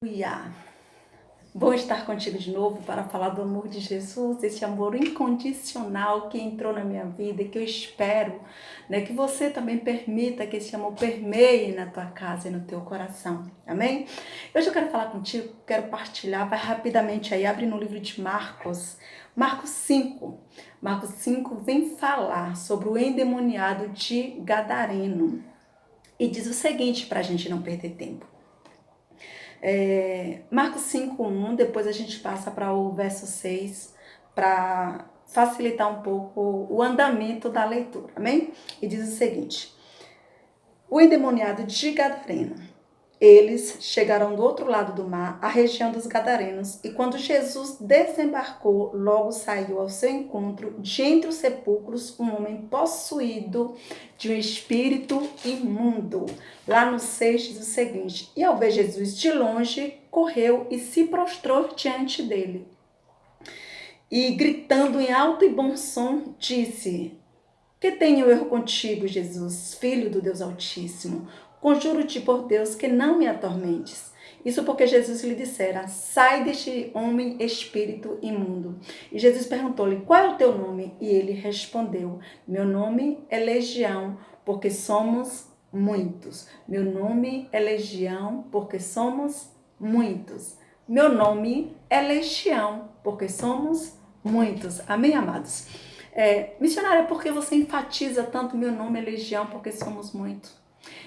Aleluia! Bom estar contigo de novo para falar do amor de Jesus, esse amor incondicional que entrou na minha vida e que eu espero, que você também permita que esse amor permeie na tua casa e no teu coração. Amém? Hoje eu quero falar contigo, quero partilhar, vai rapidamente aí, abre no livro de Marcos, Marcos 5. Marcos 5 vem falar sobre o endemoniado de Gadareno e diz o seguinte para a gente não perder tempo. Marcos 5:1, depois a gente passa para o verso 6, para facilitar um pouco o andamento da leitura, amém? E diz o seguinte: o endemoniado de Gadareno. Eles chegaram do outro lado do mar, a região dos Gadarenos, e quando Jesus desembarcou, logo saiu ao seu encontro, de entre os sepulcros, um homem possuído de um espírito imundo. Lá no 6 diz o seguinte: e ao ver Jesus de longe, correu e se prostrou diante dele. E gritando em alto e bom som, disse: que tenho eu contigo, Jesus, Filho do Deus Altíssimo? Conjuro-te por Deus que não me atormentes. Isso porque Jesus lhe dissera: sai deste homem, espírito imundo. E Jesus perguntou-lhe: qual é o teu nome? E ele respondeu: meu nome é Legião, porque somos muitos. Meu nome é Legião, porque somos muitos. Meu nome é Legião, porque somos muitos. Amém, amados? Missionária, por que você enfatiza tanto meu nome é Legião? Porque somos muitos.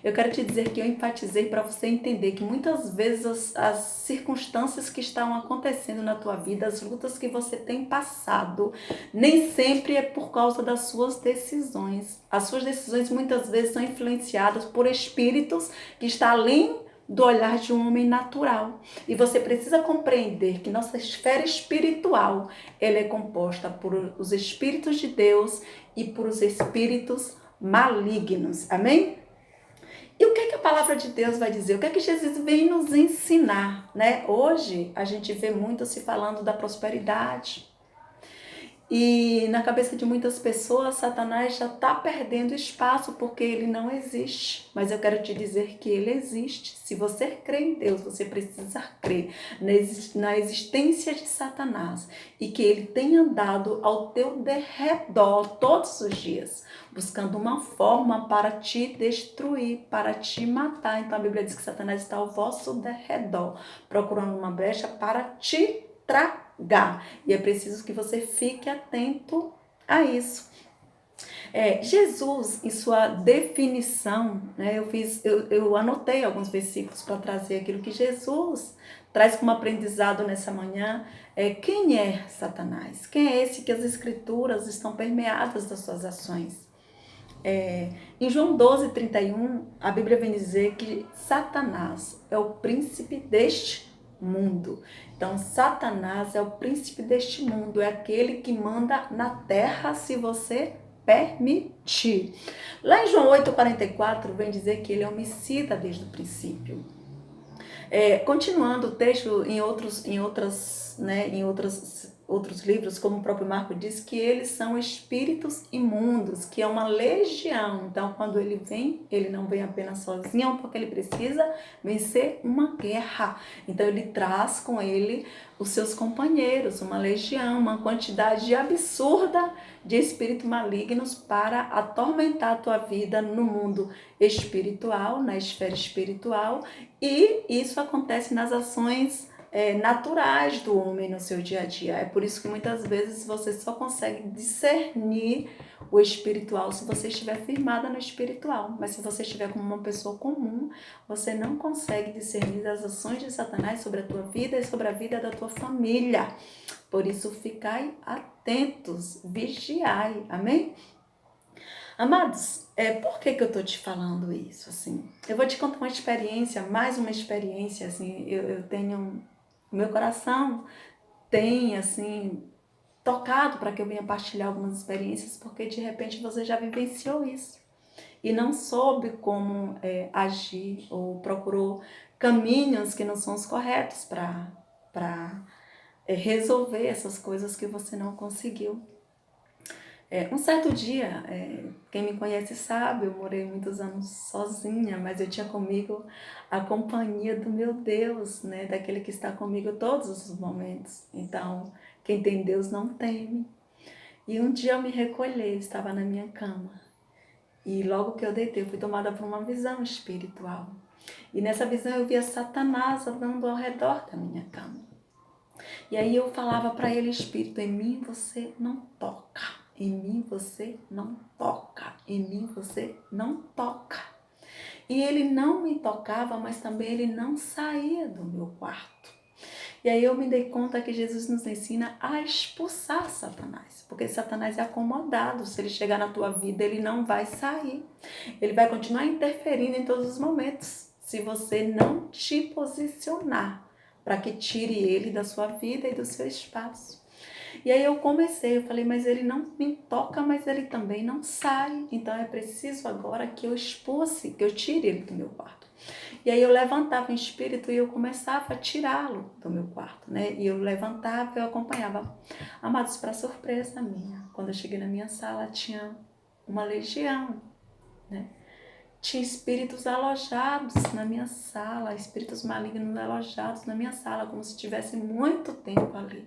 Eu quero te dizer que eu enfatizei para você entender que muitas vezes as circunstâncias que estão acontecendo na tua vida, as lutas que você tem passado, nem sempre é por causa das suas decisões. As suas decisões muitas vezes são influenciadas por espíritos que estão além do olhar de um homem natural. E você precisa compreender que nossa esfera espiritual, ela é composta por os espíritos de Deus e por os espíritos malignos. Amém? E o que é que a palavra de Deus vai dizer? O que é que Jesus vem nos ensinar, né? Hoje a gente vê muito se falando da prosperidade. E na cabeça de muitas pessoas, Satanás já está perdendo espaço porque ele não existe. Mas eu quero te dizer que ele existe. Se você crê em Deus, você precisa crer na existência de Satanás e que ele tem andado ao teu derredor todos os dias, buscando uma forma para te destruir, para te matar. Então a Bíblia diz que Satanás está ao vosso derredor, procurando uma brecha para te tragar. E é preciso que você fique atento a isso. Jesus, em sua definição, né, eu anotei alguns versículos para trazer aquilo que Jesus traz como aprendizado nessa manhã. Quem é Satanás? Quem é esse que as escrituras estão permeadas das suas ações? Em João 12:31, a Bíblia vem dizer que Satanás é o príncipe deste mundo. Então, Satanás é o príncipe deste mundo, é aquele que manda na terra se você permitir. Lá em João 8:44 vem dizer que ele é homicida desde o princípio. Continuando o texto em outros livros, como o próprio Marco diz, que eles são espíritos imundos, que é uma legião. Então, quando ele vem, ele não vem apenas sozinho, porque ele precisa vencer uma guerra. Então, ele traz com ele os seus companheiros, uma legião, uma quantidade absurda de espíritos malignos para atormentar a tua vida no mundo espiritual, na esfera espiritual, e isso acontece nas ações naturais do homem no seu dia a dia. É por isso que muitas vezes você só consegue discernir o espiritual se você estiver firmada no espiritual. Mas se você estiver como uma pessoa comum, você não consegue discernir as ações de Satanás sobre a tua vida e sobre a vida da tua família. Por isso, ficai atentos, vigiai. Amém? Amados, por que eu tô te falando isso, assim? Eu vou te contar uma experiência, mais uma experiência, assim, eu tenho, o meu coração tem, assim, tocado para que eu venha partilhar algumas experiências, porque de repente você já vivenciou isso e não soube como agir ou procurou caminhos que não são os corretos para resolver essas coisas que você não conseguiu. Um certo dia, quem me conhece sabe, eu morei muitos anos sozinha, mas eu tinha comigo a companhia do meu Deus, né? Daquele que está comigo todos os momentos. Então, quem tem Deus não teme. E um dia eu me recolhi, estava na minha cama. E logo que eu deitei, eu fui tomada por uma visão espiritual. E nessa visão eu via Satanás andando ao redor da minha cama. E aí eu falava para ele, Espírito, em mim você não toca. Em mim você não toca. Em mim você não toca. E ele não me tocava, mas também ele não saía do meu quarto. E aí eu me dei conta que Jesus nos ensina a expulsar Satanás. Porque Satanás é acomodado. Se ele chegar na tua vida, ele não vai sair. Ele vai continuar interferindo em todos os momentos. Se você não te posicionar para que tire ele da sua vida e do seu espaço. E aí eu falei, mas ele não me toca, mas ele também não sai. Então é preciso agora que eu expulse, que eu tire ele do meu quarto. E aí eu levantava em espírito e eu começava a tirá-lo do meu quarto, né? E eu levantava e eu acompanhava. Amados, para surpresa minha, quando eu cheguei na minha sala, tinha uma legião, né? Tinha espíritos alojados na minha sala, espíritos malignos alojados na minha sala, como se tivesse muito tempo ali.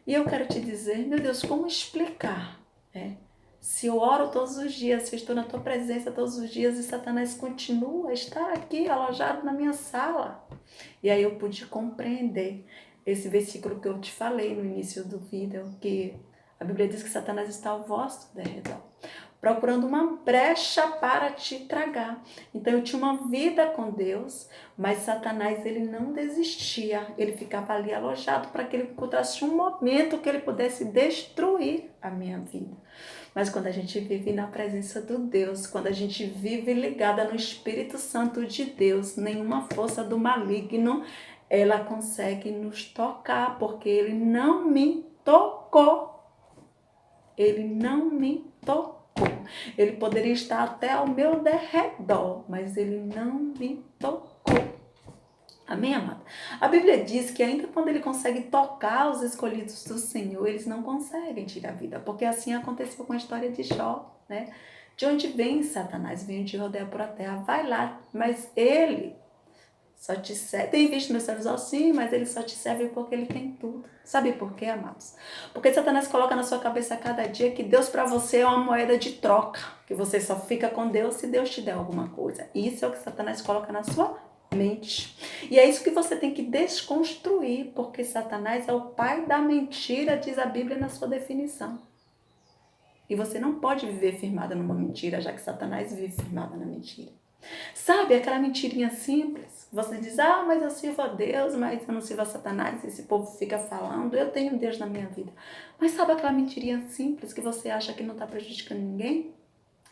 E eu quero te dizer, meu Deus, como explicar, né? Se eu oro todos os dias, se eu estou na tua presença todos os dias e Satanás continua a estar aqui alojado na minha sala. E aí eu pude compreender esse versículo que eu te falei no início do vídeo, que a Bíblia diz que Satanás está ao vosso derredor, procurando uma brecha para te tragar. Então eu tinha uma vida com Deus, mas Satanás ele não desistia, ele ficava ali alojado para que ele encontrasse um momento que ele pudesse destruir a minha vida. Mas quando a gente vive na presença do Deus, quando a gente vive ligada no Espírito Santo de Deus, nenhuma força do maligno, ela consegue nos tocar, porque ele não me tocou. Ele não me tocou. Ele poderia estar até ao meu derredor, mas ele não me tocou. Amém, amada? A Bíblia diz que ainda quando ele consegue tocar os escolhidos do Senhor, eles não conseguem tirar a vida, porque assim aconteceu com a história de Jó, né? De onde vem Satanás? Vem de rodear por a terra. Vai lá, mas ele só te serve. Tem visto meus servos assim, mas ele só te serve porque ele tem tudo. Sabe por quê, amados? Porque Satanás coloca na sua cabeça a cada dia que Deus para você é uma moeda de troca, que você só fica com Deus se Deus te der alguma coisa. Isso é o que Satanás coloca na sua mente. E é isso que você tem que desconstruir, porque Satanás é o pai da mentira, diz a Bíblia na sua definição. E você não pode viver firmada numa mentira, já que Satanás vive firmada na mentira. Sabe, aquela mentirinha simples. Você diz, mas eu sirvo a Deus, mas eu não sirvo a Satanás. Esse povo fica falando, eu tenho Deus na minha vida. Mas sabe aquela mentirinha simples que você acha que não está prejudicando ninguém?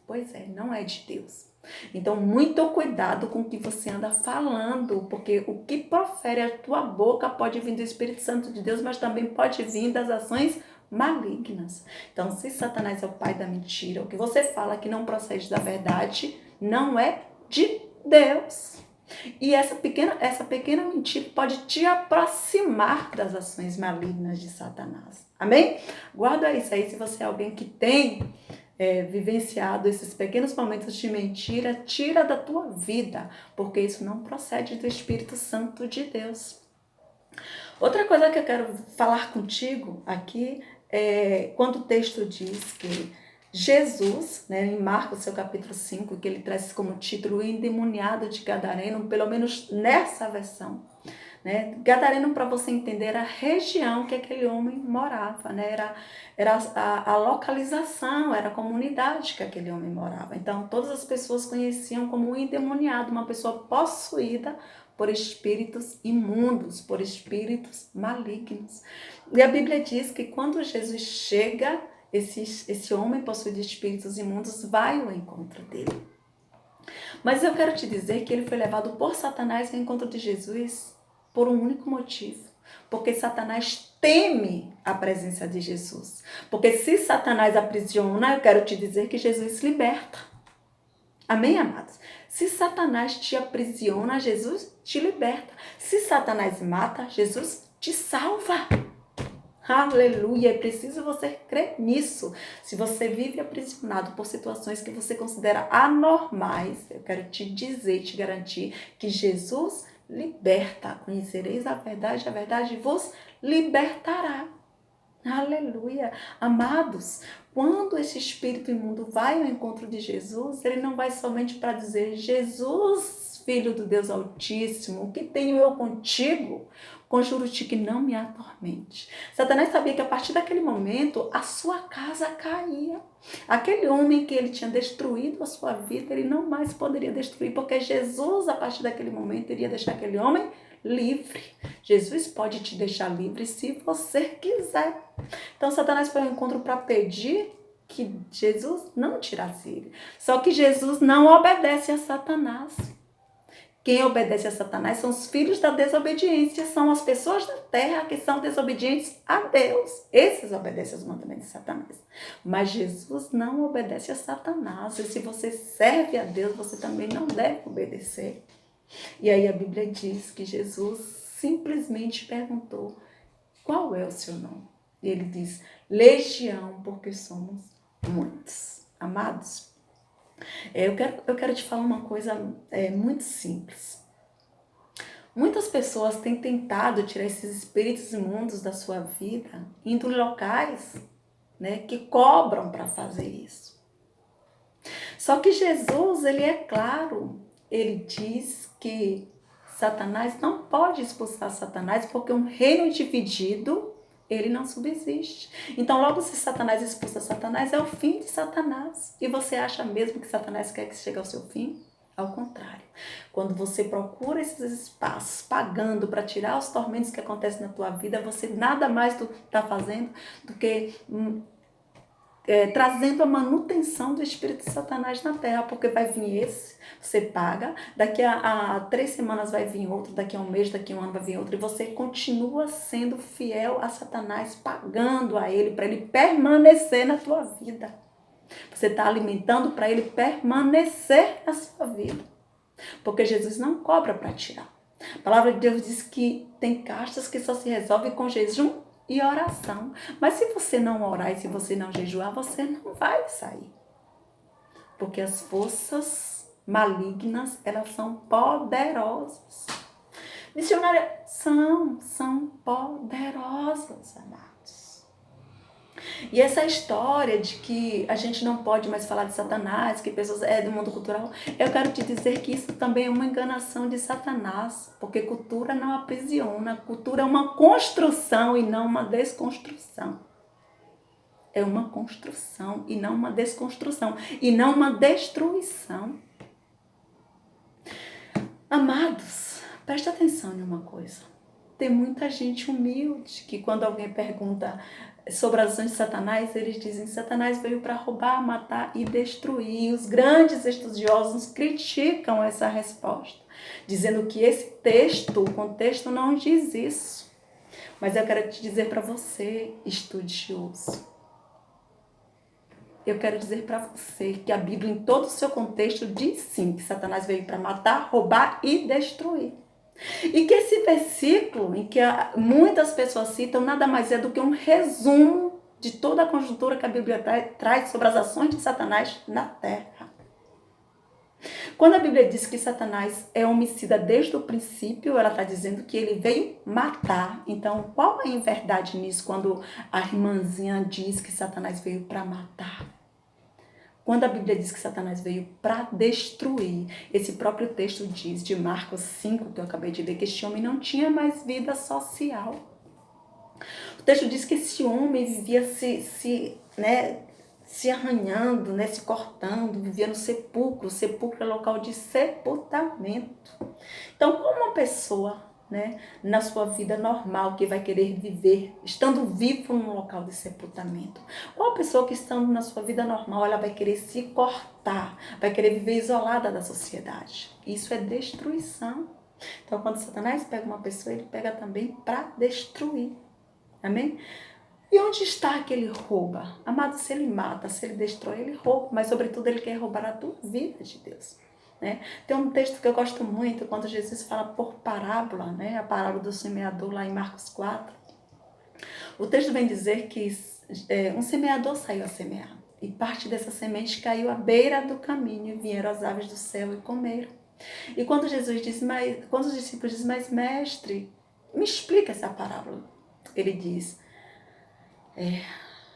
Pois é, não é de Deus. Então, muito cuidado com o que você anda falando, porque o que profere a tua boca pode vir do Espírito Santo de Deus, mas também pode vir das ações malignas. Então, se Satanás é o pai da mentira, o que você fala que não procede da verdade, não é de Deus. E essa pequena mentira pode te aproximar das ações malignas de Satanás. Amém? Guarda isso aí, se você é alguém que tem vivenciado esses pequenos momentos de mentira, tira da tua vida, porque isso não procede do Espírito Santo de Deus. Outra coisa que eu quero falar contigo aqui é quando o texto diz que Jesus, né, em Marcos, seu capítulo 5, que ele traz como título o endemoniado de Gadareno, pelo menos nessa versão, né? Gadareno, para você entender, a região que aquele homem morava, né? Era a localização, era a comunidade que aquele homem morava. Então, todas as pessoas conheciam como um endemoniado, uma pessoa possuída por espíritos imundos, por espíritos malignos. E a Bíblia diz que quando Jesus chega, esse homem possuído de espíritos imundos vai ao encontro dele. Mas eu quero te dizer que ele foi levado por Satanás ao encontro de Jesus por um único motivo. Porque Satanás teme a presença de Jesus. Porque se Satanás aprisiona, eu quero te dizer que Jesus liberta. Amém, amados? Se Satanás te aprisiona, Jesus te liberta. Se Satanás mata, Jesus te salva. Aleluia, é preciso você crer nisso. Se você vive aprisionado por situações que você considera anormais, eu quero te dizer, te garantir que Jesus liberta. Conhecereis a verdade vos libertará. Aleluia. Amados, quando esse espírito imundo vai ao encontro de Jesus, ele não vai somente para dizer: Jesus, Filho do Deus Altíssimo, o que tenho eu contigo? Conjuro-te que não me atormente. Satanás sabia que a partir daquele momento a sua casa caía. Aquele homem que ele tinha destruído a sua vida, ele não mais poderia destruir, porque Jesus, a partir daquele momento, iria deixar aquele homem livre. Jesus pode te deixar livre se você quiser. Então Satanás foi ao encontro para pedir que Jesus não tirasse ele. Só que Jesus não obedece a Satanás. Quem obedece a Satanás são os filhos da desobediência, são as pessoas da terra que são desobedientes a Deus. Esses obedecem aos mandamentos de Satanás. Mas Jesus não obedece a Satanás. E se você serve a Deus, você também não deve obedecer. E aí a Bíblia diz que Jesus simplesmente perguntou: qual é o seu nome? E ele diz: Legião, porque somos muitos. Amados, eu quero te falar uma coisa muito simples. Muitas pessoas têm tentado tirar esses espíritos imundos da sua vida, indo em locais, né, que cobram para fazer isso. Só que Jesus, ele é claro, ele diz que Satanás não pode expulsar Satanás, porque um reino dividido, ele não subsiste. Então, logo se Satanás expulsa Satanás, é o fim de Satanás. E você acha mesmo que Satanás quer que chegue ao seu fim? Ao contrário. Quando você procura esses espaços, pagando para tirar os tormentos que acontecem na tua vida, você nada mais está fazendo do que trazendo a manutenção do espírito de Satanás na terra, porque vai vir esse, você paga, daqui a 3 semanas vai vir outro, daqui a um mês, daqui a um ano vai vir outro, e você continua sendo fiel a Satanás, pagando a ele, para ele permanecer na tua vida. Você está alimentando para ele permanecer na sua vida, porque Jesus não cobra para tirar. A palavra de Deus diz que tem castas que só se resolvem com jejum e oração. Mas se você não orar e se você não jejuar, você não vai sair. Porque as forças malignas, elas são poderosas. Missionária, são poderosas, amados. E essa história de que a gente não pode mais falar de Satanás, que pessoas do mundo cultural, eu quero te dizer que isso também é uma enganação de Satanás, porque cultura não aprisiona, cultura é uma construção e não uma desconstrução. É uma construção e não uma desconstrução, e não uma destruição. Amados, preste atenção em uma coisa. Tem muita gente humilde que quando alguém pergunta sobre as ações de Satanás, eles dizem: Satanás veio para roubar, matar e destruir. E os grandes estudiosos criticam essa resposta, dizendo que esse texto, o contexto não diz isso. Mas eu quero te dizer para você, estudioso, eu quero dizer para você que a Bíblia, em todo o seu contexto, diz sim que Satanás veio para matar, roubar e destruir. E que esse versículo, em que muitas pessoas citam, nada mais é do que um resumo de toda a conjuntura que a Bíblia traz sobre as ações de Satanás na terra. Quando a Bíblia diz que Satanás é homicida desde o princípio, ela está dizendo que ele veio matar. Então, qual é a verdade nisso quando a irmãzinha diz que Satanás veio para matar? Quando a Bíblia diz que Satanás veio para destruir, esse próprio texto diz, de Marcos 5, que eu acabei de ler, que este homem não tinha mais vida social. O texto diz que esse homem vivia se arranhando, se cortando, vivia no sepulcro. O sepulcro é local de sepultamento. Então, como uma pessoa, na sua vida normal, que vai querer viver, estando vivo num local de sepultamento? Ou a pessoa que estando na sua vida normal, ela vai querer se cortar, vai querer viver isolada da sociedade. Isso é destruição. Então, quando Satanás pega uma pessoa, ele pega também para destruir. Amém? E onde está que ele rouba? Amado, se ele mata, se ele destrói, ele rouba. Mas, sobretudo, ele quer roubar a tua vida de Deus. Tem um texto que eu gosto muito, quando Jesus fala por parábola, a parábola do semeador lá em Marcos 4. O texto vem dizer que um semeador saiu a semear. E parte dessa semente caiu à beira do caminho e vieram as aves do céu e comeram. E quando quando os discípulos dizem, mas mestre, me explica essa parábola. Ele diz,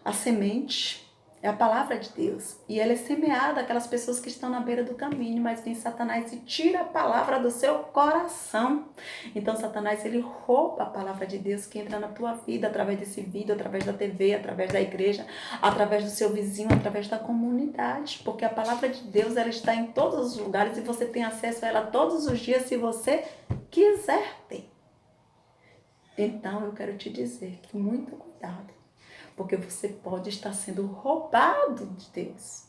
a semente é a palavra de Deus. E ela é semeada àquelas pessoas que estão na beira do caminho, mas vem Satanás e tira a palavra do seu coração. Então Satanás, ele rouba a palavra de Deus que entra na tua vida, através desse vídeo, através da TV, através da igreja, através do seu vizinho, através da comunidade. Porque a palavra de Deus, ela está em todos os lugares e você tem acesso a ela todos os dias se você quiser ter. Então eu quero te dizer que muito cuidado. Porque você pode estar sendo roubado de Deus,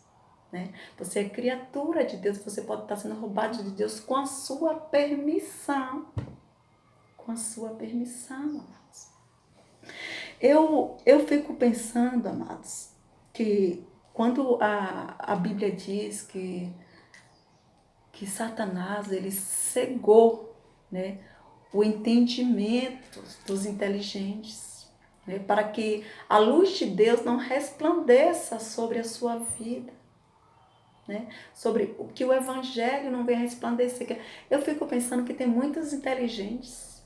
né? Você é criatura de Deus, você pode estar sendo roubado de Deus com a sua permissão. Com a sua permissão, amados. Eu fico pensando, amados, que quando a Bíblia diz que Satanás, ele cegou, né, o entendimento dos inteligentes, né, para que a luz de Deus não resplandeça sobre a sua vida, né, sobre o que o Evangelho não vem resplandecer. Eu fico pensando que tem muitos inteligentes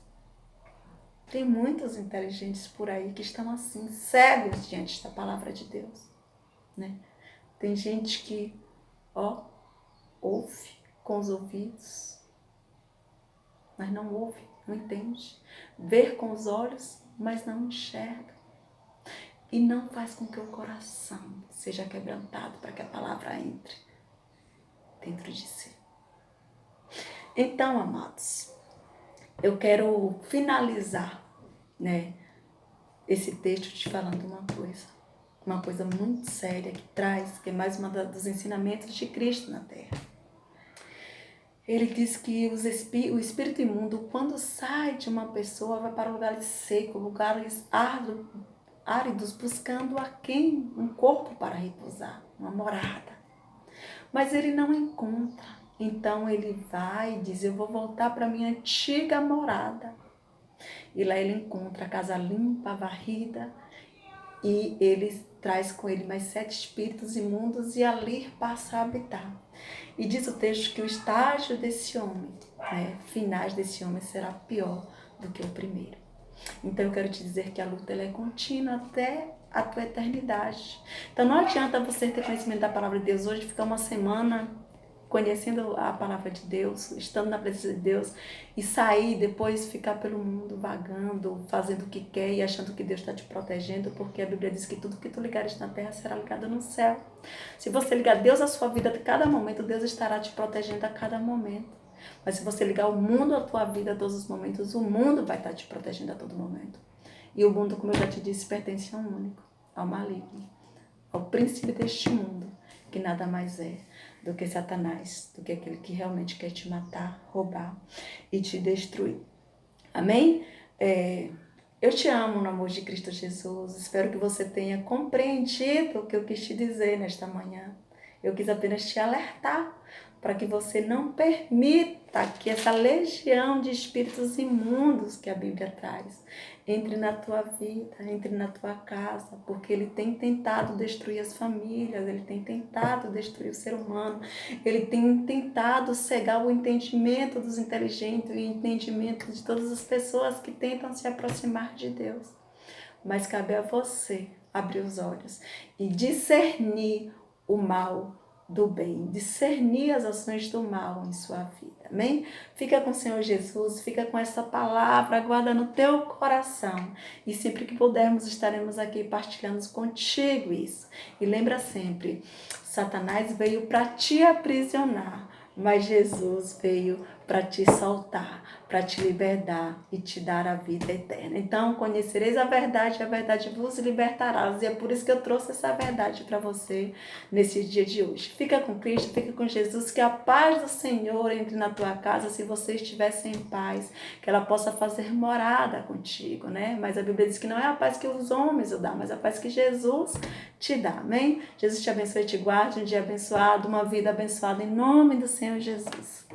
por aí que estão assim, cegos diante da palavra de Deus, né? Tem gente que, ouve com os ouvidos, mas não ouve, não entende. Vê com os olhos, mas não enxerga. E não faz com que o coração seja quebrantado para que a palavra entre dentro de si. Então, amados, eu quero finalizar, né, esse texto te falando uma coisa muito séria que é mais uma dos ensinamentos de Cristo na Terra. Ele diz que o espírito imundo, quando sai de uma pessoa, vai para lugares secos, lugares áridos, buscando um corpo para repousar, uma morada. Mas ele não encontra. Então ele vai e diz, eu vou voltar para minha antiga morada. E lá ele encontra a casa limpa, varrida, e ele traz com ele mais 7 espíritos imundos e ali passa a habitar. E diz o texto que o estágio desse homem, né, finais desse homem, será pior do que o primeiro. Então eu quero te dizer que a luta ela é contínua até a tua eternidade. Então não adianta você ter conhecimento da palavra de Deus hoje, ficar uma semana conhecendo a palavra de Deus, estando na presença de Deus, e sair depois ficar pelo mundo vagando, fazendo o que quer e achando que Deus está te protegendo, porque a Bíblia diz que tudo que tu ligares na terra será ligado no céu. Se você ligar Deus à sua vida a cada momento, Deus estará te protegendo a cada momento. Mas se você ligar o mundo à tua vida a todos os momentos, o mundo vai estar te protegendo a todo momento. E o mundo, como eu já te disse, pertence a um único, ao maligno, ao príncipe deste mundo, que nada mais é do que Satanás, do que aquele que realmente quer te matar, roubar e te destruir. Amém? Eu te amo no amor de Cristo Jesus. Espero que você tenha compreendido o que eu quis te dizer nesta manhã. Eu quis apenas te alertar para que você não permita que essa legião de espíritos imundos que a Bíblia traz entre na tua vida, entre na tua casa, porque ele tem tentado destruir as famílias, ele tem tentado destruir o ser humano, ele tem tentado cegar o entendimento dos inteligentes e o entendimento de todas as pessoas que tentam se aproximar de Deus. Mas cabe a você abrir os olhos e discernir o mal do bem, discernir as ações do mal em sua vida, amém? Fica com o Senhor Jesus, fica com essa palavra, guarda no teu coração, e sempre que pudermos estaremos aqui partilhando contigo isso. E lembra sempre, Satanás veio para te aprisionar, mas Jesus veio para te soltar, para te libertar e te dar a vida eterna. Então, conhecereis a verdade vos libertará. E é por isso que eu trouxe essa verdade para você nesse dia de hoje. Fica com Cristo, fica com Jesus, que a paz do Senhor entre na tua casa, se você estiver sem paz, que ela possa fazer morada contigo, né? Mas a Bíblia diz que não é a paz que os homens o dão, mas a paz que Jesus te dá, amém? Jesus te abençoe e te guarde, um dia abençoado, uma vida abençoada, em nome do Senhor Jesus.